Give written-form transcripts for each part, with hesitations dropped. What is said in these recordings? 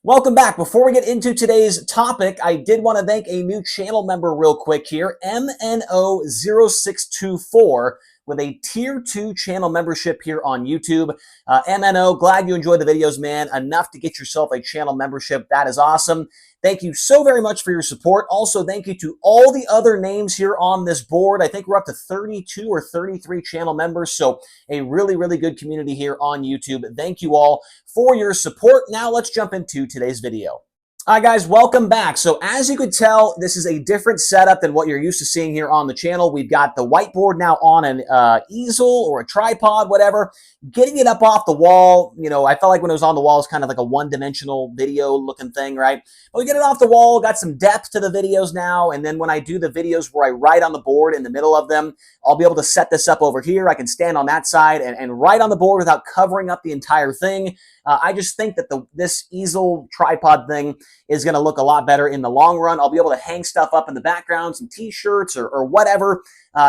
Welcome back. Before we get into today's topic, I did want to thank a new channel member real quick here, MNO0624, with a Tier 2 channel membership here on YouTube. MNO, glad you enjoyed the videos, man. Enough to get yourself a channel membership. That is awesome. Thank you so very much for your support. Also, thank you to all the other names here on this board. I think we're up to 32 or 33 channel members, so a really, really good community here on YouTube. Thank you all for your support. Now let's jump into today's video. All right, guys, welcome back. So as you could tell, this is a different setup than what you're used to seeing here on the channel. We've got the whiteboard now on an easel or a tripod, whatever. Getting it up off the wall, you know, I felt like when it was on the wall, it's kind of like a one-dimensional video looking thing, right? But we get it off the wall, got some depth to the videos now, and then when I do the videos where I write on the board in the middle of them, I'll be able to set this up over here. I can stand on that side and write on the board without covering up the entire thing. I just think that this easel tripod thing is going to look a lot better in the long run. I'll be able to hang stuff up in the background, some t-shirts or whatever,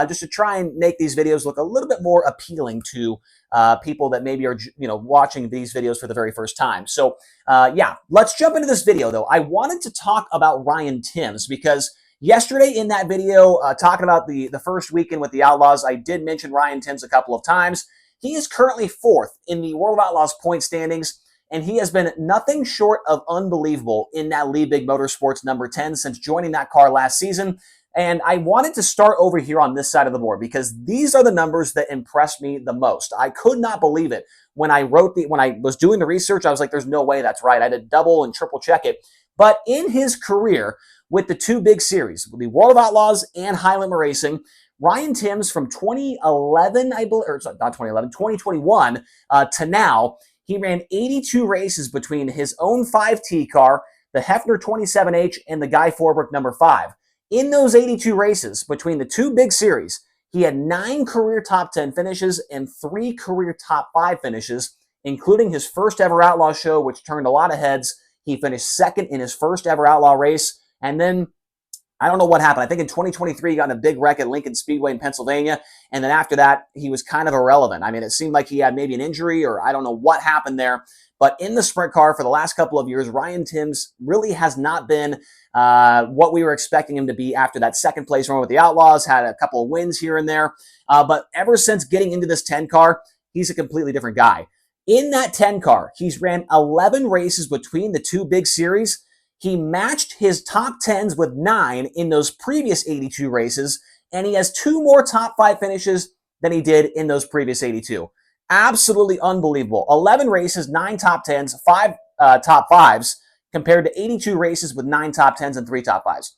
just to try and make these videos look a little bit more appealing to people that maybe are, you know, watching these videos for the very first time. So yeah, let's jump into this video though. I wanted to talk about Ryan Timms because yesterday in that video, talking about the first weekend with the Outlaws, I did mention Ryan Timms a couple of times. He is currently 4th in the World of Outlaws point standings, and he has been nothing short of unbelievable in that Lee Big Motorsports number 10 since joining that car last season. And I wanted to start over here on this side of the board because these are the numbers that impressed me the most. I could not believe it. When I was doing the research, I was like, there's no way that's right. I had to double and triple check it. But in his career with the two big series, the World of Outlaws and High Limit Racing, Ryan Timms from 2011, I believe, or sorry, not 2011, 2021 to now, he ran 82 races between his own 5T car, the Hefner 27H, and the Guy Forbrick number 5. In those 82 races between the two big series, he had 9 career top 10 finishes and 3 career top 5 finishes, including his first ever Outlaw show, which turned a lot of heads. He finished 2nd in his first ever Outlaw race, and then I don't know what happened. I think in 2023, he got in a big wreck at Lincoln Speedway in Pennsylvania. And then after that, he was kind of irrelevant. I mean, it seemed like he had maybe an injury or I don't know what happened there. But in the sprint car for the last couple of years, Ryan Timms really has not been what we were expecting him to be after that second place run with the Outlaws, had a couple of wins here and there. But ever since getting into this 10 car, he's a completely different guy. In that 10 car, he's ran 11 races between the two big series. He matched his top 10s with 9 in those previous 82 races, and he has 2 more top 5 finishes than he did in those previous 82. Absolutely unbelievable. 11 races, 9 top 10s, 5 top 5s, compared to 82 races with 9 top 10s and 3 top 5s.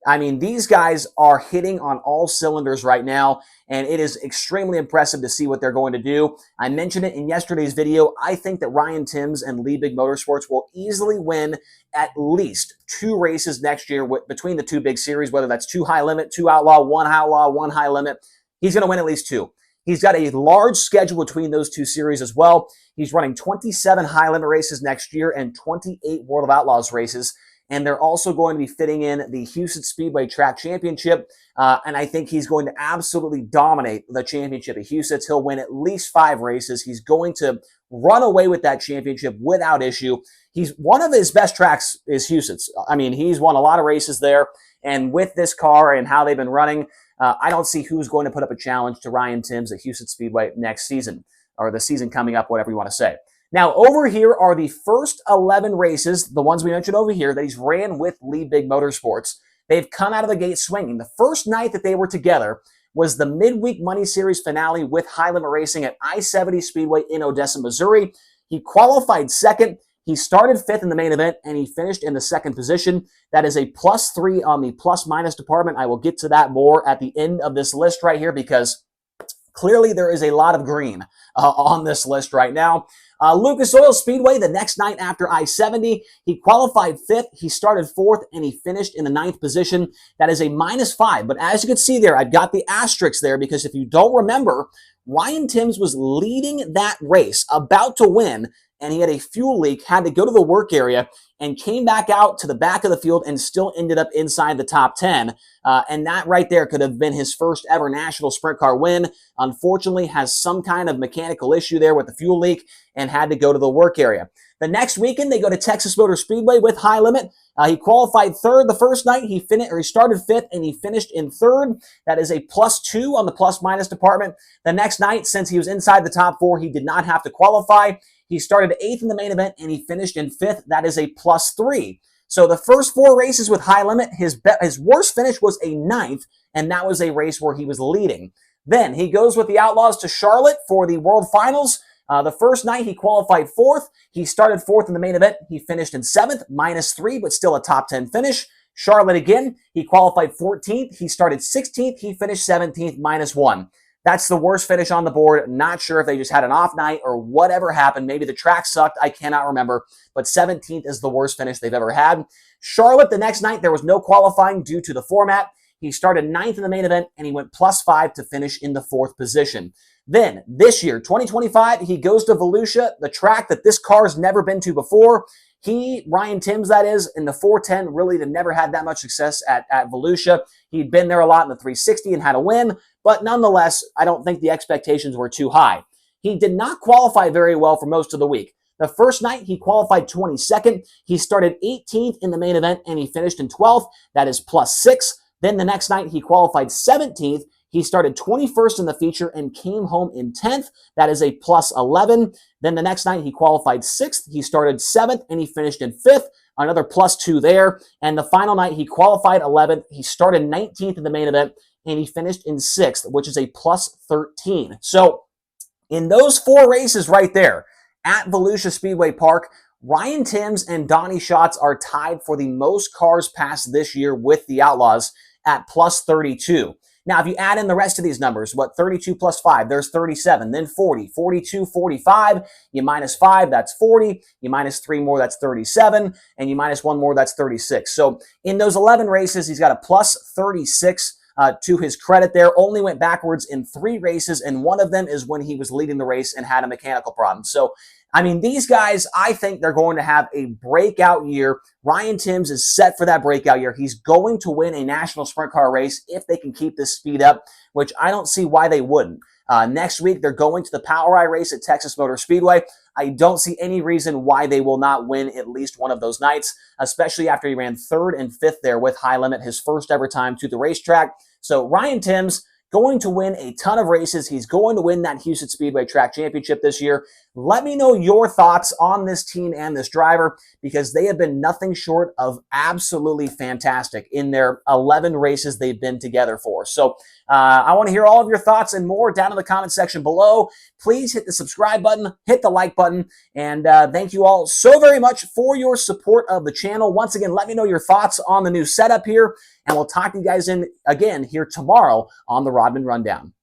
I mean, these guys are hitting on all cylinders right now, and it is extremely impressive to see what they're going to do. I mentioned it in yesterday's video. I think that Ryan Timms and Lee Big Motorsports will easily win at least 2 races next year between the two big series, whether that's 2 high limit, 2 outlaw, 1 high limit. He's going to win at least 2. He's got a large schedule between those two series as well. He's running 27 high limit races next year and 28 World of Outlaws races. And they're also going to be fitting in the Houston Speedway Track Championship. And I think he's going to absolutely dominate the championship at Houston. He'll win at least 5 races. He's going to run away with that championship without issue. One of his best tracks is Houston's. I mean, he's won a lot of races there. And with this car and how they've been running, I don't see who's going to put up a challenge to Ryan Timms at Houston Speedway next season, or the season coming up, whatever you want to say. Now, over here are the first 11 races, the ones we mentioned over here, that he's ran with Lee Big Motorsports. They've come out of the gate swinging. The first night that they were together was the midweek Money Series finale with High Limit Racing at I-70 Speedway in Odessa, Missouri. He qualified 2nd. He started 5th in the main event, and he finished in the 2nd position. That is a +3 on the plus-minus department. I will get to that more at the end of this list right here because clearly there is a lot of green on this list right now. Lucas Oil Speedway, the next night after I-70, he qualified 5th, he started 4th, and he finished in the 9th position. That is a -5, but as you can see there, I've got the asterisk there because if you don't remember, Ryan Timms was leading that race, about to win, and he had a fuel leak, had to go to the work area, and came back out to the back of the field and still ended up inside the top 10. And that right there could have been his first ever national sprint car win. Unfortunately, has some kind of mechanical issue there with the fuel leak and had to go to the work area. The next weekend, they go to Texas Motor Speedway with High Limit. He qualified third the first night. He started fifth and he finished in third. That is a +2 on the plus-minus department. The next night, since he was inside the top 4, he did not have to qualify. He started 8th in the main event and he finished in 5th. That is a +3. So the first 4 races with High Limit, his worst finish was a 9th, and that was a race where he was leading. Then he goes with the Outlaws to Charlotte for the World Finals. The first night he qualified 4th. He started 4th in the main event. He finished in 7th, -3, but still a top 10 finish. Charlotte again, he qualified 14th. He started 16th. He finished 17th, -1. That's the worst finish on the board. Not sure if they just had an off night or whatever happened. Maybe the track sucked. I cannot remember. But 17th is the worst finish they've ever had. Charlotte, the next night, there was no qualifying due to the format. He started 9th in the main event, and he went +5 to finish in the 4th position. Then, this year, 2025, he goes to Volusia, the track that this car's never been to before. Ryan Timms, that is, in the 410, really had never had that much success at Volusia. He'd been there a lot in the 360 and had a win, but nonetheless, I don't think the expectations were too high. He did not qualify very well for most of the week. The first night, he qualified 22nd. He started 18th in the main event, and he finished in 12th. That is +6. Then the next night, he qualified 17th. He started 21st in the feature and came home in 10th. That is a +11. Then the next night, he qualified 6th. He started 7th, and he finished in 5th. Another +2 there. And the final night, he qualified 11th. He started 19th in the main event, and he finished in 6th, which is a +13. So in those 4 races right there at Volusia Speedway Park, Ryan Timms and Donnie Schatz are tied for the most cars passed this year with the Outlaws at +32. Now, if you add in the rest of these numbers, 32 plus 5, there's 37, then 40, 42, 45, you -5, that's 40, you -3 more, that's 37, and you -1 more, that's 36. So in those 11 races, he's got a +36 to his credit there. Only went backwards in 3 races, and one of them is when he was leading the race and had a mechanical problem. So, I mean, these guys, I think they're going to have a breakout year. Ryan Timms is set for that breakout year. He's going to win a national sprint car race if they can keep this speed up, which I don't see why they wouldn't. Next week, they're going to the POWRi race at Texas Motor Speedway. I don't see any reason why they will not win at least one of those nights, especially after he ran 3rd and 5th there with High Limit, his first ever time to the racetrack. So Ryan Timms going to win a ton of races. He's going to win that Houston Speedway Track Championship this year. Let me know your thoughts on this team and this driver, because they have been nothing short of absolutely fantastic in their 11 races they've been together for. So I want to hear all of your thoughts and more down in the comment section below. Please hit the subscribe button, hit the like button, and thank you all so very much for your support of the channel. Once again, let me know your thoughts on the new setup here, and we'll talk to you guys again here tomorrow on the Rodman Rundown.